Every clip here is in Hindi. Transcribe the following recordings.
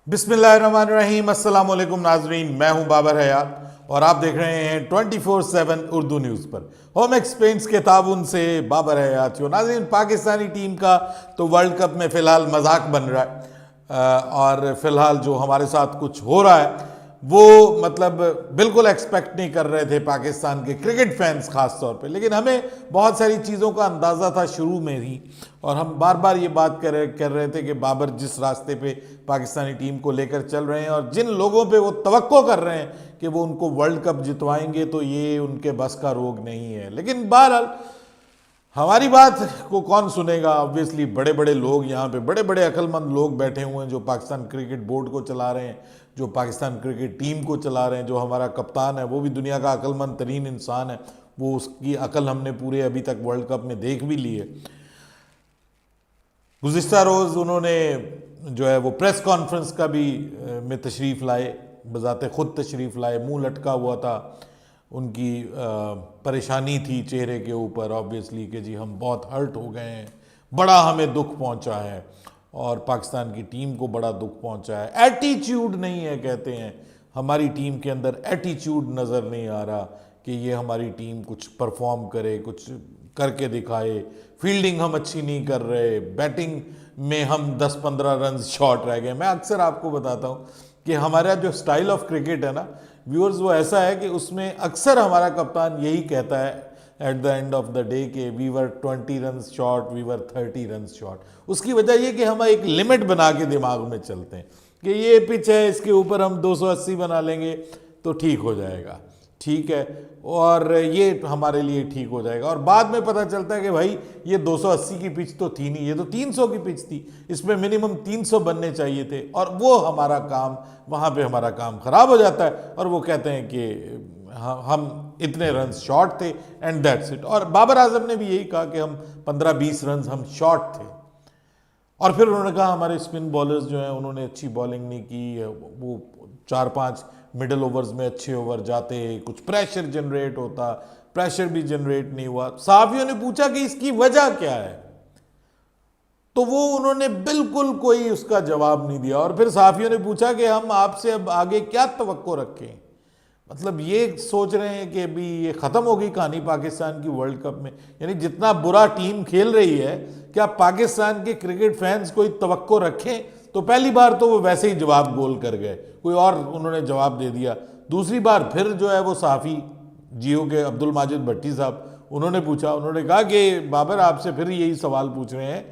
बिस्मिल्लाहिर्रहमानिर्रहीम, अस्सलाम वालेकुम नाजरीन। मैं हूं बाबर हयात और आप देख रहे हैं 24/7 उर्दू न्यूज़ पर। होम एक्सपेंस के ताउन से बाबर हयात। नाजरीन, पाकिस्तानी टीम का तो वर्ल्ड कप में फ़िलहाल मजाक बन रहा है और फ़िलहाल जो हमारे साथ कुछ हो रहा है वो मतलब बिल्कुल एक्सपेक्ट नहीं कर रहे थे पाकिस्तान के क्रिकेट फैंस ख़ास तौर पे। लेकिन हमें बहुत सारी चीज़ों का अंदाज़ा था शुरू में ही और हम बार बार ये बात कर रहे थे कि बाबर जिस रास्ते पे पाकिस्तानी टीम को लेकर चल रहे हैं और जिन लोगों पे वो तवक्को कर रहे हैं कि वो उनको वर्ल्ड कप जितवाएंगे, तो ये उनके बस का रोग नहीं है। लेकिन बहरहाल हमारी बात को कौन सुनेगा। ऑब्वियसली बड़े बड़े लोग यहाँ पे, बड़े बड़े अक्लमंद लोग बैठे हुए हैं जो पाकिस्तान क्रिकेट बोर्ड को चला रहे हैं, जो पाकिस्तान क्रिकेट टीम को चला रहे हैं। जो हमारा कप्तान है वो भी दुनिया का अक्लमंद तरीन इंसान है, वो उसकी अकल हमने पूरे अभी तक वर्ल्ड कप में देख भी ली है। गुज़िश्ता रोज़ उन्होंने जो है वो प्रेस कॉन्फ्रेंस का भी में तशरीफ़ लाए, बज़ाते ख़ुद तशरीफ़ लाए। मुंह लटका हुआ था, उनकी परेशानी थी चेहरे के ऊपर ऑब्वियसली कि जी हम बहुत हर्ट हो गए हैं, बड़ा हमें दुख पहुंचा है और पाकिस्तान की टीम को बड़ा दुख पहुंचा है। एटीट्यूड नहीं है, कहते हैं हमारी टीम के अंदर एटीट्यूड नज़र नहीं आ रहा कि ये हमारी टीम कुछ परफॉर्म करे, कुछ करके दिखाए। फील्डिंग हम अच्छी नहीं कर रहे, बैटिंग में हम 10-15 रन शॉर्ट रह गए। मैं अक्सर आपको बताता हूँ कि हमारा जो स्टाइल ऑफ क्रिकेट है ना व्यूअर्स, वो ऐसा है कि उसमें अक्सर हमारा कप्तान यही कहता है at the end of the day कि we were 20 run short, we were 30 run short. उसकी वजह ये कि हम एक लिमिट बना के दिमाग में चलते हैं कि ये पिच है, इसके ऊपर हम 280 बना लेंगे तो ठीक हो जाएगा, ठीक है, और ये हमारे लिए ठीक हो जाएगा। और बाद में पता चलता है कि भाई ये 280 की पिच तो थी नहीं, ये तो 300 की पिच थी, इसमें मिनिमम 300 बनने चाहिए थे। और वो हमारा काम, वहाँ पे हमारा काम ख़राब हो जाता है और वो कहते हैं कि हम इतने रन शॉर्ट थे एंड दैट्स इट। और बाबर आजम ने भी यही कहा कि हम 15-20 रन हम शॉर्ट थे। और फिर उन्होंने कहा हमारे स्पिन बॉलर्स जो हैं उन्होंने अच्छी बॉलिंग नहीं की, वो 4-5 मिडल ओवर्स में अच्छे ओवर जाते, कुछ प्रेशर जनरेट होता, प्रेशर भी जनरेट नहीं हुआ। सहाफियों ने पूछा कि इसकी वजह क्या है, तो वो उन्होंने बिल्कुल कोई उसका जवाब नहीं दिया। और फिर सहाफियों ने पूछा कि हम आपसे अब आगे क्या तवक्को रखें, मतलब ये सोच रहे हैं कि अभी ये ख़त्म होगी कहानी पाकिस्तान की वर्ल्ड कप में, यानी जितना बुरा टीम खेल रही है क्या पाकिस्तान के क्रिकेट फैंस कोई तवक्को रखें। तो पहली बार तो वो वैसे ही जवाब गोल कर गए, कोई और उन्होंने जवाब दे दिया। दूसरी बार फिर जो है वो सहाफ़ी जियो के अब्दुल माजिद भट्टी साहब, उन्होंने पूछा, उन्होंने कहा कि बाबर आपसे फिर यही सवाल पूछ रहे हैं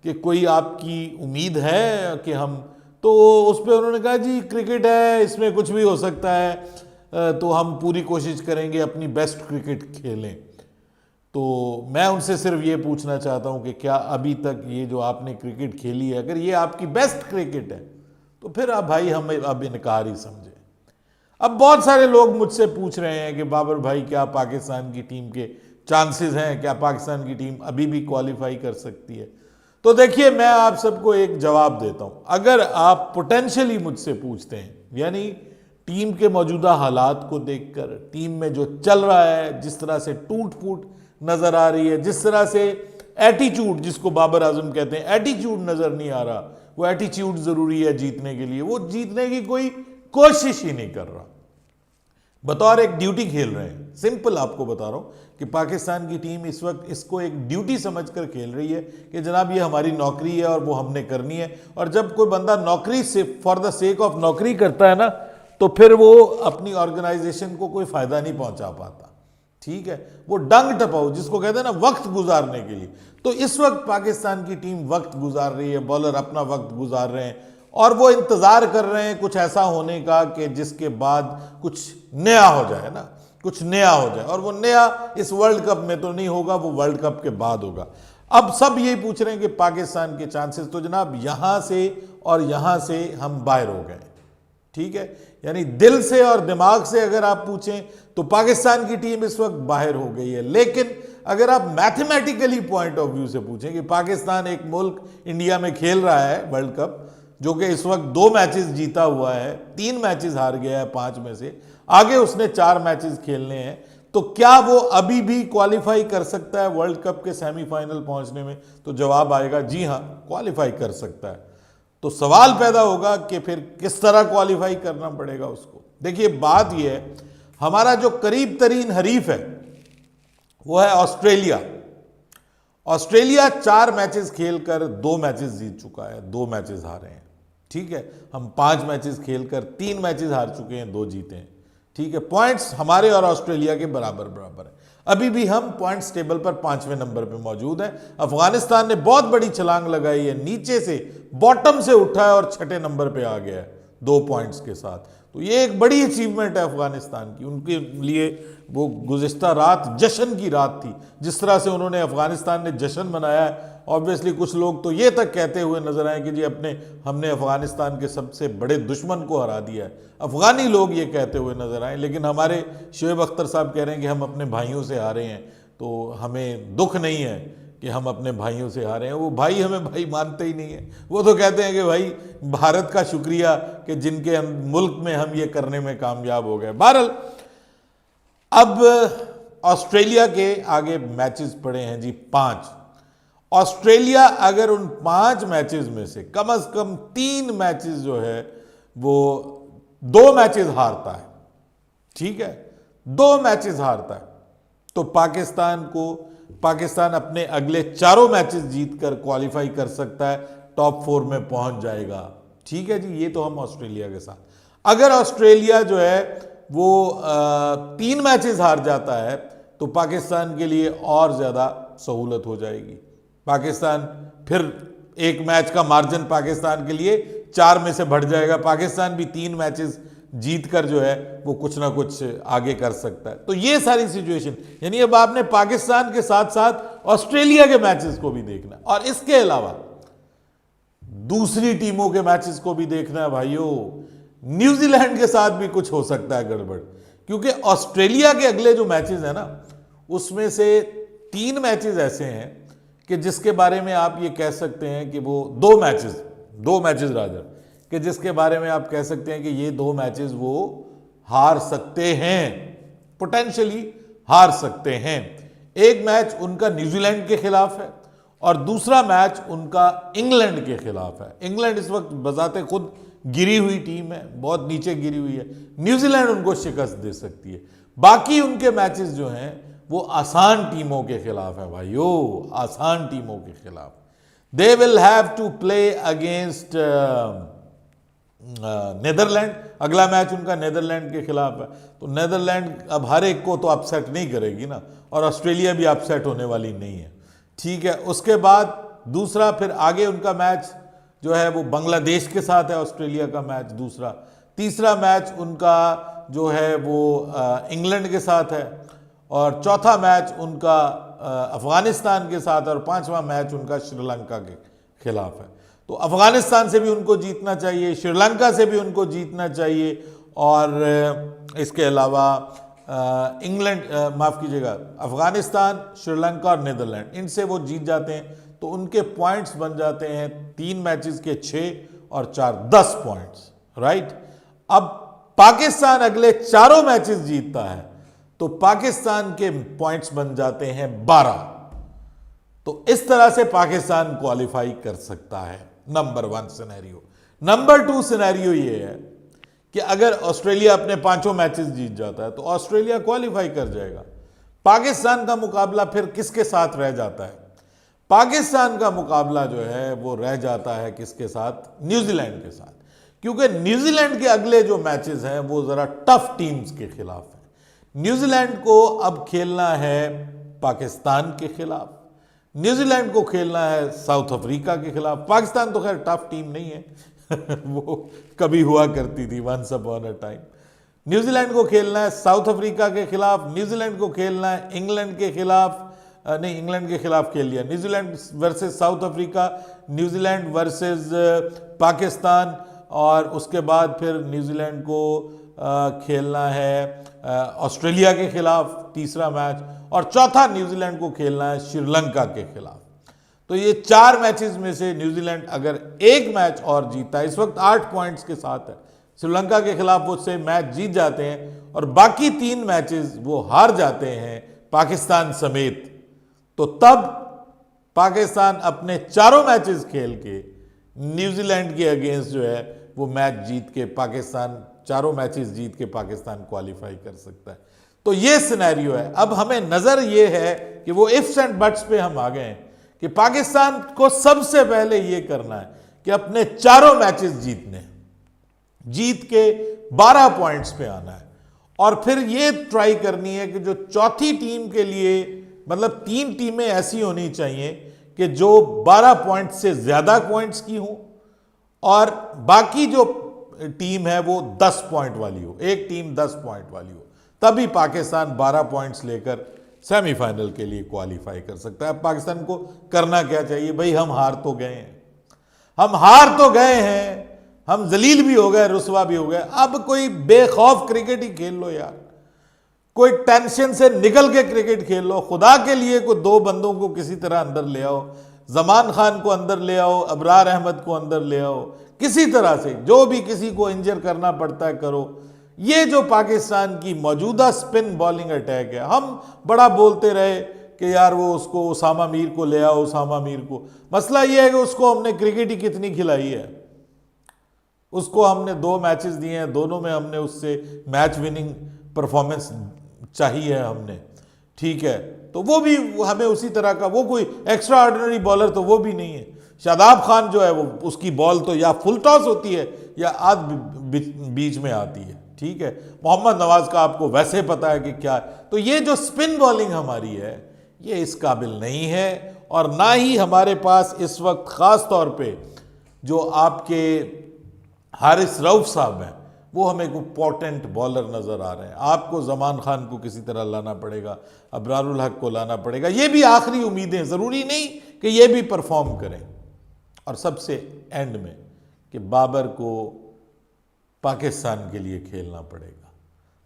कि कोई आपकी उम्मीद है कि हम, तो उस पर उन्होंने कहा जी क्रिकेट है, इसमें कुछ भी हो सकता है, तो हम पूरी कोशिश करेंगे अपनी बेस्ट क्रिकेट खेलें। तो मैं उनसे सिर्फ ये पूछना चाहता हूँ कि क्या अभी तक ये जो आपने क्रिकेट खेली है, अगर ये आपकी बेस्ट क्रिकेट है तो फिर आप भाई हमें अब इनकार ही समझे। अब बहुत सारे लोग मुझसे पूछ रहे हैं कि बाबर भाई क्या पाकिस्तान की टीम के चांसेस हैं, क्या पाकिस्तान की टीम अभी भी क्वालिफाई कर सकती है। तो देखिए, मैं आप सबको एक जवाब देता हूँ। अगर आप पोटेंशियली मुझसे पूछते हैं, यानी टीम के मौजूदा हालात को देखकर, टीम में जो चल रहा है, जिस तरह से टूट फूट नज़र आ रही है, जिस तरह से एटीट्यूड, जिसको बाबर आजम कहते हैं, एटीट्यूड नज़र नहीं आ रहा। वो एटीट्यूड ज़रूरी है जीतने के लिए, वो जीतने की कोई कोशिश ही नहीं कर रहा, बतौर एक ड्यूटी खेल रहे हैं। सिंपल आपको बता रहा हूँ कि पाकिस्तान की टीम इस वक्त इसको एक ड्यूटी समझकर खेल रही है कि जनाब ये हमारी नौकरी है और वो हमने करनी है। और जब कोई बंदा नौकरी से फॉर द सेक ऑफ नौकरी करता है ना, तो फिर वो अपनी ऑर्गेनाइजेशन को कोई फ़ायदा नहीं पहुंचा पाता, ठीक है। वो डंग टपाओ जिसको कहते हैं ना, वक्त गुजारने के लिए। तो इस वक्त पाकिस्तान की टीम वक्त गुजार रही है, बॉलर अपना वक्त गुजार रहे हैं और वो इंतज़ार कर रहे हैं कुछ ऐसा होने का कि जिसके बाद कुछ नया हो जाए ना, कुछ नया हो जाए। और वो नया इस वर्ल्ड कप में तो नहीं होगा, वो वर्ल्ड कप के बाद होगा। अब सब यही पूछ रहे हैं कि पाकिस्तान के चांसेस, तो जनाब यहाँ से और यहाँ से हम बाहर हो गए, ठीक है। यानी दिल से और दिमाग से अगर आप पूछें तो पाकिस्तान की टीम इस वक्त बाहर हो गई है। लेकिन अगर आप मैथमेटिकली पॉइंट ऑफ व्यू से पूछें कि पाकिस्तान एक मुल्क इंडिया में खेल रहा है वर्ल्ड कप, जो कि इस वक्त 2 मैचेस जीता हुआ है, 3 मैचेस हार गया है 5 में से, आगे उसने 4 मैचेस खेलने हैं, तो क्या वो अभी भी क्वालिफाई कर सकता है वर्ल्ड कप के सेमीफाइनल पहुंचने में? तो जवाब आएगा जी हाँ, क्वालिफाई कर सकता है। तो सवाल पैदा होगा कि फिर किस तरह क्वालिफाई करना पड़ेगा उसको। देखिए बात यह है, हमारा जो करीब तरीन हरीफ है वो है ऑस्ट्रेलिया। ऑस्ट्रेलिया 4 मैचेस खेलकर 2 मैचेस जीत चुका है, 2 मैचेस हारे हैं। ठीक है, हम 5 मैचेस खेलकर 3 मैचेस हार चुके हैं, 2 जीते हैं। ठीक है, पॉइंट्स हमारे और ऑस्ट्रेलिया के बराबर बराबर है। अभी भी हम पॉइंट्स टेबल पर 5वें नंबर पे मौजूद है। अफगानिस्तान ने बहुत बड़ी छलांग लगाई है, नीचे से बॉटम से उठा है और 6ठे नंबर पे आ गया है 2 पॉइंट्स के साथ। तो ये एक बड़ी अचीवमेंट है अफगानिस्तान की। उनके लिए वो गुज़िश्ता रात जश्न की रात थी, जिस तरह से उन्होंने अफगानिस्तान ने जश्न मनाया है। ऑब्वियसली कुछ लोग तो ये तक कहते हुए नजर आए कि जी हमने अफगानिस्तान के सबसे बड़े दुश्मन को हरा दिया है। अफगानी लोग ये कहते हुए नजर आए, लेकिन हमारे शोएब अख्तर साहब कह रहे हैं कि हम अपने भाइयों से हारे हैं, तो हमें दुख नहीं है कि हम अपने भाइयों से हारे हैं। वो भाई हमें भाई मानते ही नहीं है। वो तो कहते हैं कि भाई भारत का शुक्रिया कि जिनके मुल्क में हम ये करने में कामयाब हो गए। बहरहाल अब ऑस्ट्रेलिया के आगे मैचेस पड़े हैं जी 5। ऑस्ट्रेलिया अगर उन 5 मैचेस में से कम 3 मैचेस जो है वो 2 मैचेस हारता है, ठीक है, 2 मैचेस हारता है, तो पाकिस्तान अपने अगले 4 मैचेस जीतकर क्वालिफाई कर सकता है, टॉप 4 में पहुंच जाएगा। ठीक है जी, ये तो हम ऑस्ट्रेलिया के साथ। अगर ऑस्ट्रेलिया जो है वो 3 मैचेस हार जाता है तो पाकिस्तान के लिए और ज्यादा सहूलत हो जाएगी। पाकिस्तान फिर 1 मैच का मार्जिन पाकिस्तान के लिए 4 में से बढ़ जाएगा। पाकिस्तान भी 3 मैचेस जीतकर जो है वो कुछ ना कुछ आगे कर सकता है। तो ये सारी सिचुएशन, यानी अब आपने पाकिस्तान के साथ साथ ऑस्ट्रेलिया के मैचेस को भी देखना है और इसके अलावा दूसरी टीमों के मैचेस को भी देखना है भाइयों। न्यूजीलैंड के साथ भी कुछ हो सकता है गड़बड़, क्योंकि ऑस्ट्रेलिया के अगले जो मैचेस है ना, उसमें से 3 मैचेस ऐसे हैं कि जिसके बारे में आप ये कह सकते हैं कि वो 2 मैचेस रादर, कि जिसके बारे में आप कह सकते हैं कि ये 2 मैचेस वो हार सकते हैं, पोटेंशियली हार सकते हैं। एक मैच उनका न्यूजीलैंड के खिलाफ है और दूसरा मैच उनका इंग्लैंड के खिलाफ है। इंग्लैंड इस वक्त बजाते खुद गिरी हुई टीम है, बहुत नीचे गिरी हुई है। न्यूजीलैंड उनको शिकस्त दे सकती है। बाकी उनके मैचेस जो हैं वो आसान टीमों के खिलाफ है भाइयों, आसान टीमों के खिलाफ। They will have to play against Netherland. अगला मैच उनका नेदरलैंड के खिलाफ है, तो नेदरलैंड अब हर एक को तो अपसेट नहीं करेगी ना, और ऑस्ट्रेलिया भी अपसेट होने वाली नहीं है। ठीक है, उसके बाद दूसरा फिर आगे उनका मैच जो है वो बांग्लादेश के साथ है, ऑस्ट्रेलिया का मैच दूसरा। तीसरा मैच उनका जो है वो इंग्लैंड के साथ है, और चौथा मैच उनका अफगानिस्तान के साथ, और 5वां मैच उनका श्रीलंका के खिलाफ है। तो अफगानिस्तान से भी उनको जीतना चाहिए, श्रीलंका से भी उनको जीतना चाहिए, और इसके अलावा माफ कीजिएगा, अफगानिस्तान, श्रीलंका और नीदरलैंड, इनसे वो जीत जाते हैं तो उनके पॉइंट्स बन जाते हैं 3 मैचेस के 6 और 4 10 पॉइंट्स, राइट। अब पाकिस्तान अगले 4 मैचेस जीतता है तो पाकिस्तान के पॉइंट्स बन जाते हैं 12। तो इस तरह से पाकिस्तान क्वालिफाई कर सकता है, नंबर 1 सिनेरियो। नंबर 2 सिनेरियो ये है कि अगर ऑस्ट्रेलिया अपने 5 मैचेस जीत जाता है तो ऑस्ट्रेलिया क्वालिफाई कर जाएगा। पाकिस्तान का मुकाबला फिर किसके साथ रह जाता है? पाकिस्तान का मुकाबला जो है वो रह जाता है किसके साथ? न्यूजीलैंड के साथ, क्योंकि न्यूजीलैंड के अगले जो मैचेस हैं वो जरा टफ टीम्स के खिलाफ है। न्यूजीलैंड को अब खेलना है पाकिस्तान के खिलाफ, न्यूजीलैंड को खेलना है साउथ अफ्रीका के खिलाफ। पाकिस्तान तो खैर टफ टीम नहीं है वो कभी हुआ करती थी once upon a time. New Zealand को खेलना है साउथ अफ्रीका के खिलाफ, न्यूजीलैंड को खेलना है इंग्लैंड के खिलाफ, नहीं इंग्लैंड के खिलाफ खेल लिया, New Zealand versus south Africa, New Zealand versus Pakistan, और उसके बाद फिर न्यूजीलैंड को खेलना है ऑस्ट्रेलिया के खिलाफ तीसरा मैच, और चौथा न्यूजीलैंड को खेलना है श्रीलंका के खिलाफ। तो ये 4 मैचेस में से न्यूजीलैंड अगर एक मैच और जीता, इस वक्त 8 पॉइंट्स के साथ है, श्रीलंका के खिलाफ वो से मैच जीत जाते हैं और बाकी 3 मैचेस वो हार जाते हैं पाकिस्तान समेत, तो तब पाकिस्तान अपने 4 मैचेस खेल के न्यूजीलैंड के अगेंस्ट जो है वो मैच जीत के पाकिस्तान, चारों मैचेस जीत के पाकिस्तान क्वालिफाई कर सकता है। तो ये सिनेरियो है। अब हमें नजर ये है कि वो इफ्स एंड बट्स पे हम आ गए हैं कि पाकिस्तान को सबसे पहले ये करना है कि अपने चारों मैचेस जीतने, जीत के 12 पॉइंट्स पे आना है, और फिर ये ट्राई करनी है कि जो चौथी टीम के लिए, मतलब 3 टीमें ऐसी होनी चाहिए कि जो 12 पॉइंट से ज्यादा पॉइंट्स की हो, और बाकी जो टीम है वो 10 पॉइंट वाली हो, एक टीम 10 पॉइंट वाली हो, तभी पाकिस्तान 12 पॉइंट्स लेकर सेमीफाइनल के लिए क्वालिफाई कर सकता है। अब पाकिस्तान को करना क्या चाहिए भाई? हम हार तो गए हैं, हम हार तो गए हैं, हम जलील भी हो गए, रुसवा भी हो गए। अब कोई बेखौफ क्रिकेट ही खेल लो यार, कोई टेंशन से निकल के क्रिकेट खेल लो। खुदा के लिए कोई 2 बंदों को किसी तरह अंदर ले आओ, जमान खान को अंदर ले आओ, अबरार अहमद को अंदर ले आओ, किसी तरह से जो भी किसी को इंजर करना पड़ता है करो। ये जो पाकिस्तान की मौजूदा स्पिन बॉलिंग अटैक है, हम बड़ा बोलते रहे कि यार वो उसको उसामा मीर को ले आओ, उसामा मीर को। मसला ये है कि उसको हमने क्रिकेट ही कितनी खिलाई है, उसको हमने 2 मैचेस दिए हैं, दोनों में हमने उससे मैच विनिंग परफॉर्मेंस चाहिए है हमने, ठीक है। तो वो भी हमें उसी तरह का, वो कोई एक्स्ट्रा ऑर्डिनरी बॉलर तो वो भी नहीं है। शादाब खान जो है वो, उसकी बॉल तो या फुल टॉस होती है या आध बीच में आती है, ठीक है। मोहम्मद नवाज का आपको वैसे पता है कि क्या है। तो ये जो स्पिन बॉलिंग हमारी है ये इस काबिल नहीं है, और ना ही हमारे पास इस वक्त खास तौर पे जो आपके हारिस रऊफ साहब हैं वो हमें को पोटेंट बॉलर नजर आ रहे हैं। आपको जमान खान को किसी तरह लाना पड़ेगा, अबरारुल हक को लाना पड़ेगा। ये भी आखिरी उम्मीदें, जरूरी नहीं कि ये भी परफॉर्म करें। और सबसे एंड में कि बाबर को पाकिस्तान के लिए खेलना पड़ेगा,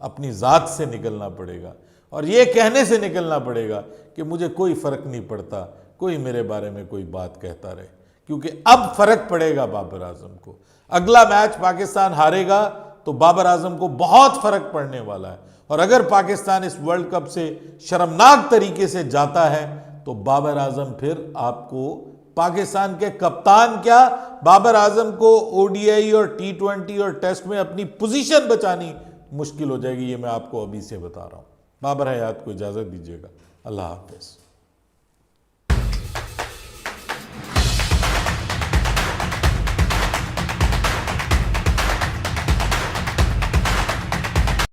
अपनी ज़ात से निकलना पड़ेगा, और ये कहने से निकलना पड़ेगा कि मुझे कोई फ़र्क नहीं पड़ता कोई मेरे बारे में कोई बात कहता रहे, क्योंकि अब फ़र्क पड़ेगा बाबर आजम को। अगला मैच पाकिस्तान हारेगा तो बाबर आजम को बहुत फ़र्क पड़ने वाला है, और अगर पाकिस्तान इस वर्ल्ड कप से शर्मनाक तरीके से जाता है तो बाबर आजम फिर आपको, पाकिस्तान के कप्तान क्या, बाबर आजम को ओडीआई और T20 और टेस्ट में अपनी पोजीशन बचानी मुश्किल हो जाएगी। ये मैं आपको अभी से बता रहा हूं। बाबर हयात को इजाज़त दीजिएगा। अल्लाह हाफ़िज़।